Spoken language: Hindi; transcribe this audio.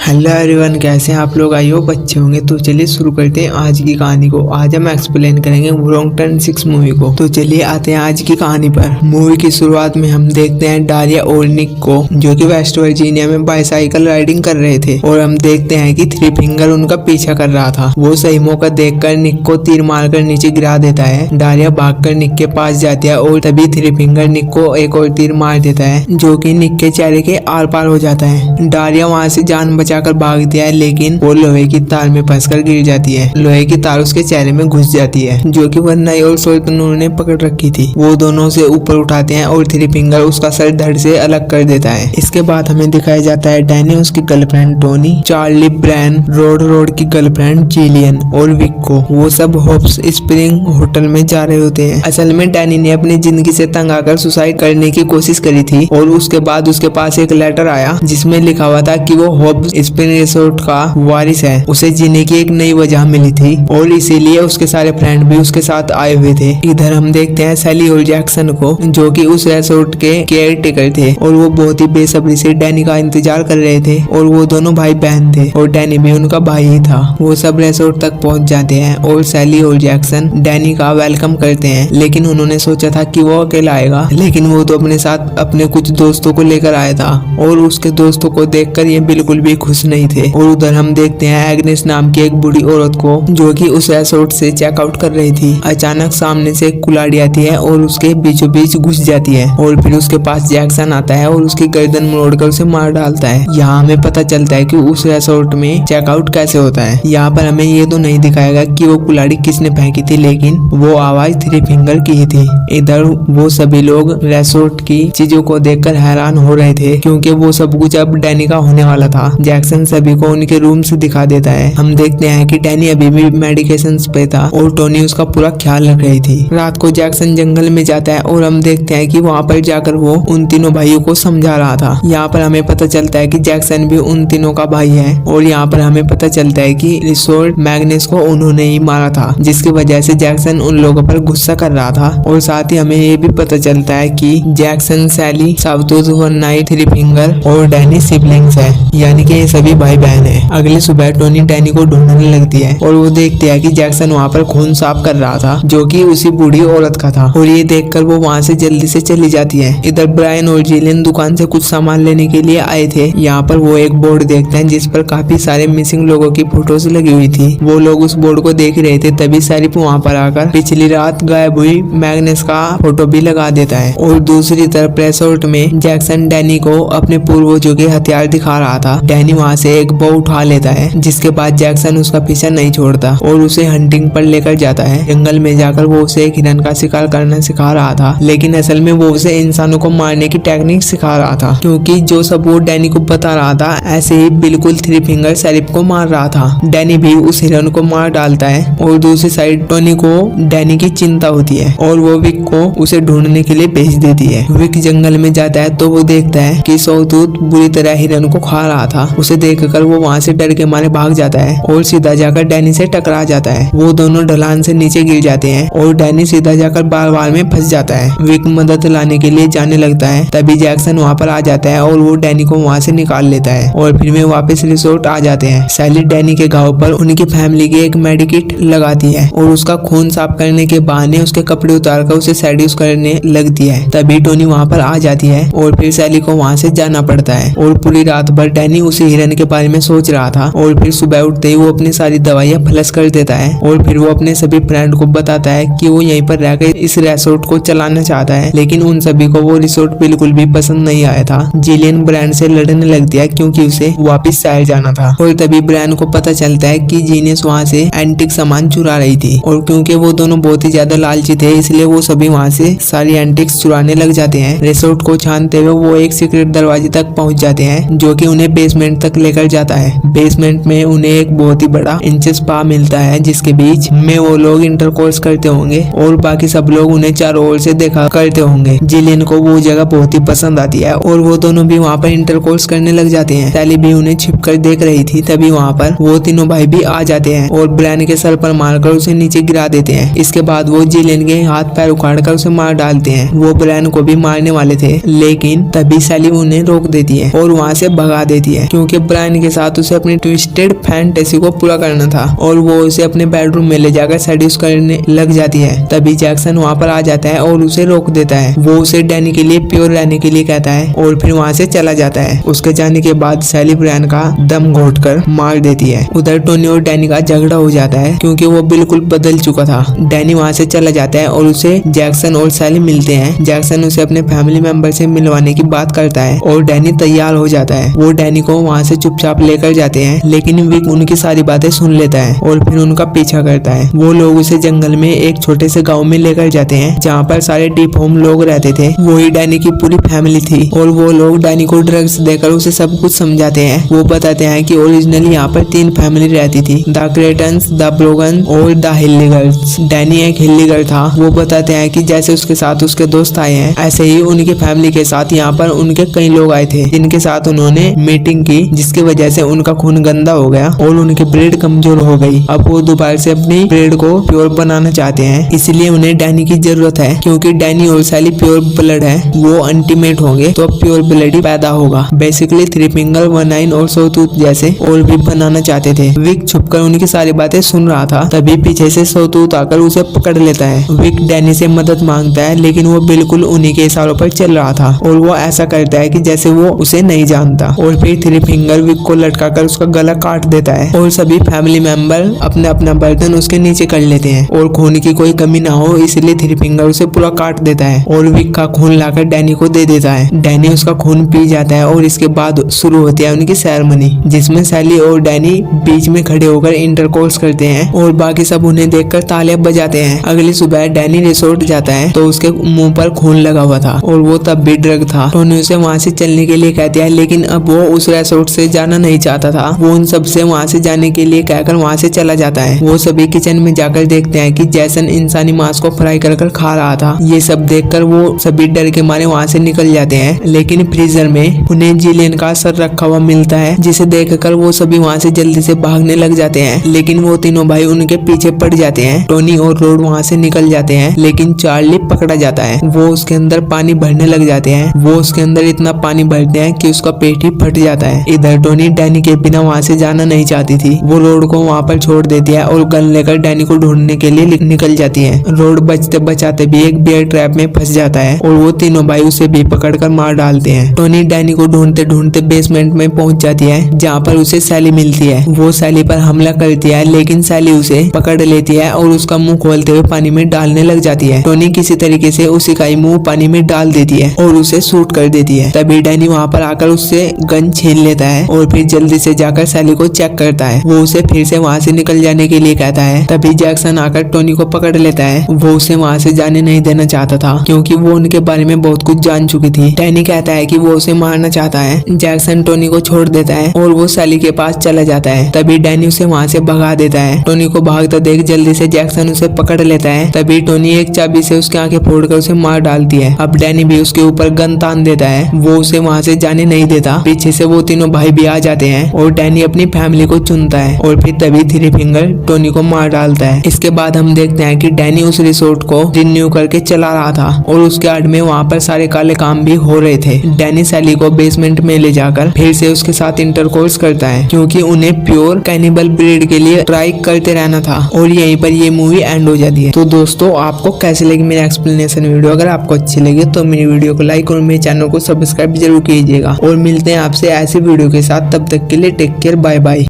हेलो एवरीवन, कैसे हैं आप लोग? आई होप अच्छे होंगे। तो चलिए शुरू करते हैं आज की कहानी को। आज हम एक्सप्लेन करेंगे रॉन्ग टर्न 6 मूवी को। तो चलिए आते हैं आज की कहानी पर। मूवी की शुरुआत में हम देखते हैं डारिया और निक को, जो कि वेस्ट वर्जीनिया में बाइसाइकिल राइडिंग कर रहे थे, और हम देखते हैं कि थ्री फिंगर उनका पीछा कर रहा था। वो सही मौका देखकर निक को तीर मारकर नीचे गिरा देता है। डारिया भागकर निक के पास जाती है और तभी थ्री फिंगर निक को एक और तीर मार देता है, जो कि निक के चेहरे के आर पार हो जाता है। डारिया वहाँ से जान बचाकर भागती है, लेकिन वो लोहे की तार में फंसकर गिर जाती है। लोहे की तार उसके चेहरे में घुस जाती है, जो कि वरनाई और सोल्टनूर ने पकड़ रखी थी। वो दोनों से ऊपर उठाते हैं और थ्री फिंगर उसका सर धड़ से अलग कर देता है। इसके बाद हमें दिखाया जाता है डैनी, उसकी girlfriend Tony, Charlie, Bran, Rod की गर्लफ्रेंड जिलियन और विक को। वो सब होप्स स्प्रिंग होटल में जा रहे होते हैं। असल में डैनी ने अपनी जिंदगी से तंग आकर सुसाइड करने की कोशिश करी थी, और उसके बाद उसके पास एक लेटर आया जिसमें लिखा हुआ था कि वो होप्स स्प्रिंग रिसोर्ट का वारिस है। उसे जीने की एक नई वजह मिली थी, और इसीलिए उसके सारे फ्रेंड भी उसके साथ आए हुए थे। इधर हम देखते हैं सैली और जैक्सन को, जो कि उस रिसोर्ट के केयर टेकर थे, और वो बहुत ही बेसब्री से डैनी का इंतजार कर रहे थे। और वो दोनों भाई बहन थे, और डैनी भी उनका भाई ही था। वो सब रिसोर्ट तक पहुंच जाते हैं, और सैली और जैक्सन डैनी का वेलकम करते हैं। लेकिन उन्होंने सोचा था कि वो अकेला आएगा, लेकिन वो तो अपने साथ अपने कुछ दोस्तों को लेकर आया था, और उसके दोस्तों को देखकर ये बिल्कुल भी खुश नहीं थे। और उधर हम देखते हैं एग्नेस नाम की एक बूढ़ी औरत को, जो कि उस रिसोर्ट से चेकआउट कर रही थी। अचानक सामने से एक कुल्हाड़ी आती है और उसके बीचों बीच घुस जाती है, और फिर उसके पास जैक्सन आता है और उसकी गर्दन मोड़कर उसे मार डालता है। यहाँ हमें पता चलता है कि उस रिसोर्ट में चेकआउट कैसे होता है। यहाँ पर हमें ये तो नहीं दिखाएगा कि वो कुल्हाड़ी किसने फेंकी थी, लेकिन वो आवाज थ्री फिंगर की ही थी। इधर वो सभी लोग रिसोर्ट की चीजों को देखकर हैरान हो रहे थे, क्योंकि वो सब कुछ अब डैनी का होने वाला था। जैक्सन सभी को उनके रूम से दिखा देता है। हम देखते हैं कि डैनी अभी भी मेडिकेशन पे था, और टोनी उसका पूरा ख्याल रख रही थी। रात को जैक्सन जंगल में जाता है, और हम देखते हैं कि वहाँ पर जाकर वो उन तीनों भाइयों को समझा रहा था। यहाँ पर हमें पता चलता है कि जैक्सन भी उन तीनों का भाई है, और यहाँ पर हमें पता चलता है कि रिसोर्ट मैग्नेस को उन्होंने ही मारा था, जिसकी वजह से जैक्सन उन लोगों पर गुस्सा कर रहा था। और साथ ही हमें ये भी पता चलता है कि जैक्सन, सैली, सावतूथ, वरनाई, थ्री फिंगर और डैनी सिबलिंग्स है, यानी कि ये सभी भाई बहन है। अगली सुबह टोनी डैनी को ढूंढने लगती है, और वो देखती है कि जैक्सन वहाँ पर खून साफ कर रहा था, जो कि उसी बूढ़ी औरत का था। और ये देखकर वो वहाँ से जल्दी से चली जाती है। इधर ब्रायन और जिलियन दुकान से कुछ सामान लेने के लिए आए थे। यहाँ पर वो एक बोर्ड देखते हैं जिस पर काफी सारे मिसिंग लोगों की फोटोज लगी हुई थी। वो लोग उस बोर्ड को देख रहे थे, तभी शरीफ वहाँ पर आकर पिछली रात गायब हुई मैग्नेस का फोटो भी लगा देता है। और दूसरी तरफ रिसोर्ट में जैक्सन डैनी को अपने पूर्वजों के हथियार दिखा रहा था। डैनी वहाँ से एक बो उठा लेता है, जिसके बाद जैक्सन उसका पीछा नहीं छोड़ता और उसे हंटिंग पर लेकर जाता है। जंगल में जाकर वो उसे एक हिरन का शिकार करना सिखा रहा था, लेकिन असल में वो उसे इंसानों को मारने की टेक्निक सिखा रहा था, क्योंकि जो सब वो डैनी को बता रहा था ऐसे ही बिल्कुल थ्री फिंगर शरीफ को मार रहा था। डैनी भी उस हिरन को मार डालता है, और दूसरी साइड टोनी को डैनी की चिंता होती है, और वो विक को उसे ढूंढने के लिए भेज देती है। विक जंगल में जाता है तो वो देखता है कि सौतूत बुरी तरह हिरन को खा रहा था। उसे देखकर वो वहाँ से डर के मारे भाग जाता है, और सीधा जाकर डैनी से टकरा जाता है। वो दोनों ढलान से नीचे गिर जाते हैं, और डैनी सीधा जाकर बार में फंस जाता है। विक मदद लाने के लिए जाने लगता है, तभी जैक्सन वहाँ पर आ जाता है, और वो डैनी को वहाँ से निकाल लेता है, और फिर वे वापस रिसोर्ट आ जाते हैं। सैली डैनी के घाव पर उनकी फैमिली की एक मेडिकिट लगाती है, और उसका खून साफ करने के बहाने उसके कपड़े उतारकर उसे सेड्यूस करने लगती है। तभी टोनी वहाँ पर आ जाती है, और फिर सैली को वहाँ से जाना पड़ता है। और पूरी रात भर डैनी उसी हिरन के बारे में सोच रहा था, और फिर सुबह उठते ही वो अपनी सारी दवाइयाँ फ्लश कर देता है, और फिर वो अपने सभी फ्रेंड को बताता है कि वो यहीं पर रहकर इस रिसोर्ट को चलाना चाहता है। लेकिन उन सभी को वो रिसोर्ट बिल्कुल भी पसंद नहीं आया था। जिलियन ब्रायन से लड़ने लगती है, क्योंकि उसे वापस शहर जाना था। और तभी ब्रायन को पता चलता है कि जीनियस वहाँ से एंटिक सामान चुरा रही थी, और क्योंकि वो दोनों बहुत ही ज्यादा लालची थे, इसलिए वो सभी वहाँ से सारी एंटिक्स चुराने लग जाते हैं। रिसोर्ट को छानते हुए वो एक सीक्रेट दरवाजे तक पहुँच जाते हैं, जो कि उन्हें बेसमेंट तक लेकर जाता है। बेसमेंट में उन्हें एक बहुत ही बड़ा इंचेस स्पा मिलता है, जिसके बीच में वो लोग इंटरकोर्स करते होंगे, और बाकी सब लोग उन्हें चारों ओर से देखा करते होंगे। जिलियन को वो जगह बहुत ही पसंद आती है, और वो दोनों भी वहाँ पर इंटरकोर्स करने लग जाते हैं। सैली भी उन्हें छिपकर देख रही थी, तभी वहाँ पर वो तीनों भाई भी आ जाते हैं, और ब्रायन के सर पर मारकर उसे नीचे गिरा देते हैं। इसके बाद वो जिलियन के हाथ पैर उखाड़कर उसे मार डालते हैं। वो ब्रायन को भी मारने वाले थे, लेकिन तभी सैली उन्हें रोक देती है और वहाँ से भगा देती है, क्योंकि क्योंकि ब्रायन के साथ उसे अपनी ट्विस्टेड फैंटेसी को पूरा करना था और वो उसे अपने बेडरूम में ले जाकर सेड्यूस करने लग जाती है। तभी जैक्सन वहाँ पर आ जाता है और उसे रोक देता है। वो उसे डैनी के लिए प्योर रहने के लिए कहता है और फिर वहाँ से चला जाता है। उसके जाने के बाद सैली ब्रायन का दम घोटकर मार देती है। उधर टोनी और डैनी का झगड़ा हो जाता है क्योंकि वो बिल्कुल बदल चुका था। डैनी वहाँ से चला जाता है और उसे जैक्सन और सैली मिलते हैं। जैक्सन उसे अपने फैमिली मेंबर से मिलवाने की बात करता है और डैनी तैयार हो जाता है। वो डैनी को वहाँ से चुपचाप लेकर जाते हैं, लेकिन विक उनकी सारी बातें सुन लेता है और फिर उनका पीछा करता है। वो लोग उसे जंगल में एक छोटे से गाँव में लेकर जाते हैं जहाँ पर सारे डीप होम लोग रहते थे। वही डैनी की पूरी फैमिली थी और वो लोग डैनी को ड्रग्स देकर उसे सब कुछ समझाते हैं। वो बताते हैं कि ओरिजिनली यहाँ पर 3 फैमिली रहती थी, द क्रेटन्स, द ब्रोगन और द हिल्लीगर्स। डैनी एक हिल्लीगर था। वो बताते हैं कि जैसे उसके साथ उसके दोस्त आए हैं, ऐसे ही उनकी फैमिली के साथ यहाँ पर उनके कई लोग आए थे जिनके साथ उन्होंने मीटिंग की, जिसकी वजह से उनका खून गंदा हो गया और उनकी ब्रेड कमजोर हो गई। अब वो दोबारा से अपनी ब्रेड को प्योर बनाना चाहते हैं, इसलिए उन्हें डैनी की जरूरत है। क्योंकि डैनी और सैली प्योर ब्लड है, वो अल्टीमेट होंगे तो अब प्योर ब्लड ही पैदा होगा। बेसिकली 3 फिंगर 1 9 और सौतूत जैसे और भी बनाना चाहते थे। विक छुपकर उनकी सारी बातें सुन रहा था। तभी पीछे से सौतूत आकर उसे पकड़ लेता है। विक डैनी से मदद मांगता है, लेकिन वो बिल्कुल उन्हीं के इशारों पर चल रहा था और वो ऐसा करता है कि जैसे वो उसे नहीं जानता। और फिर 3 फिंगर विक को लटकाकर उसका गला काट देता है और सभी फैमिली मेंबर अपना अपना बर्तन उसके नीचे कर लेते हैं और खून की कोई कमी ना हो इसलिए 3 फिंगर उसे पूरा काट देता है और विक का खून लाकर डैनी को दे देता है। डैनी उसका खून पी जाता है और इसके बाद शुरू होती है उनकी सेरेमनी, जिसमें सैली और डैनी बीच में खड़े होकर इंटरकोर्स करते हैं और बाकी सब उन्हें देखकर तालियां बजाते हैं। अगली सुबह डैनी रिसोर्ट जाता है तो उसके मुंह पर खून लगा हुआ था और वो तब भी ड्रग था। टोनी उसे वहाँ से चलने के लिए कहती है, लेकिन अब वो उस रिसोर्ट से जाना नहीं चाहता था। वो उन सबसे वहाँ से जाने के लिए कहकर वहाँ से चला जाता है। वो सभी किचन में जाकर देखते हैं कि जैसन इंसानी मांस को फ्राई कर खा रहा था। ये सब देखकर वो सभी डर के मारे वहाँ से निकल जाते हैं, लेकिन फ्रीजर में उन्हें जिलियन का सर रखा हुआ मिलता है, जिसे देखकर वो सभी वहाँ से जल्दी से भागने लग जाते हैं। लेकिन वो तीनों भाई उनके पीछे पड़ जाते हैं। टोनी और रोड वहाँ से निकल जाते हैं, लेकिन चार्ली पकड़ा जाता है। वो उसके अंदर पानी भरने लग जाते हैं। वो उसके अंदर इतना पानी भरते हैं कि उसका पेट ही फट जाता है। इधर टोनी डैनी के बिना वहाँ से जाना नहीं चाहती थी। वो रोड को वहाँ पर छोड़ देती है और गन लेकर डैनी को ढूंढने के लिए निकल जाती है। रोड बचते बचाते भी एक बियर ट्रैप में फंस जाता है और वो तीनों भाई उसे भी पकड़कर मार डालते हैं। टोनी डैनी को ढूंढते ढूंढते बेसमेंट में पहुंच जाती है, जहाँ पर उसे सैली मिलती है। वो सैली पर हमला करती है, लेकिन सैली उसे पकड़ लेती है और उसका मुंह खोलते हुए पानी में डालने लग जाती है। टोनी किसी तरीके से उसी का ही मुंह पानी में डाल देती है और उसे शूट कर देती है। तभी डैनी वहाँ पर आकर उससे गन छीन लेता है और फिर जल्दी से जाकर सैली को चेक करता है। वो उसे फिर से वहाँ से निकल जाने के लिए कहता है। तभी जैक्सन आकर टोनी को पकड़ लेता है। वो उसे वहाँ से जाने नहीं देना चाहता था क्योंकि वो उनके बारे में बहुत कुछ जान चुकी थी। डैनी कहता है कि वो उसे मारना चाहता है। जैक्सन टोनी को छोड़ देता है और वो सैली के पास चला जाता है। तभी डैनी उसे वहाँ से भगा देता है। टोनी को भागता देख जल्दी से जैक्सन उसे पकड़ लेता है। तभी टोनी एक चाबी से उसकी आंखें फोड़कर उसे मार डालती है। अब डैनी भी उसके ऊपर गन तान देता है। वो उसे वहाँ से जाने नहीं देता। पीछे से वो तीनों भाई भी आ जाते हैं और डैनी अपनी फैमिली को चुनता है और फिर तभी 3 फिंगर टोनी को मार डालता है। इसके बाद हम देखते हैं कि डैनी उस रिसोर्ट को रिन्यू करके चला रहा था और उसके आड़ में वहाँ पर सारे काले काम भी हो रहे थे। डैनी सैली को बेसमेंट में ले जाकर फिर से उसके साथ इंटरकोर्स करता है क्योंकि उन्हें प्योर कैनिबल ब्रीड के लिए ट्राई करते रहना था और यहीं पर ये मूवी एंड हो जाती है। तो दोस्तों आपको कैसे लगी मेरी एक्सप्लेनेशन वीडियो? अगर आपको अच्छी लगी तो मेरी वीडियो को लाइक और मेरे चैनल को सब्सक्राइब जरूर कीजिएगा और मिलते हैं आपसे ऐसी वीडियो के साथ। तब तक के लिए टेक केयर, बाय बाय।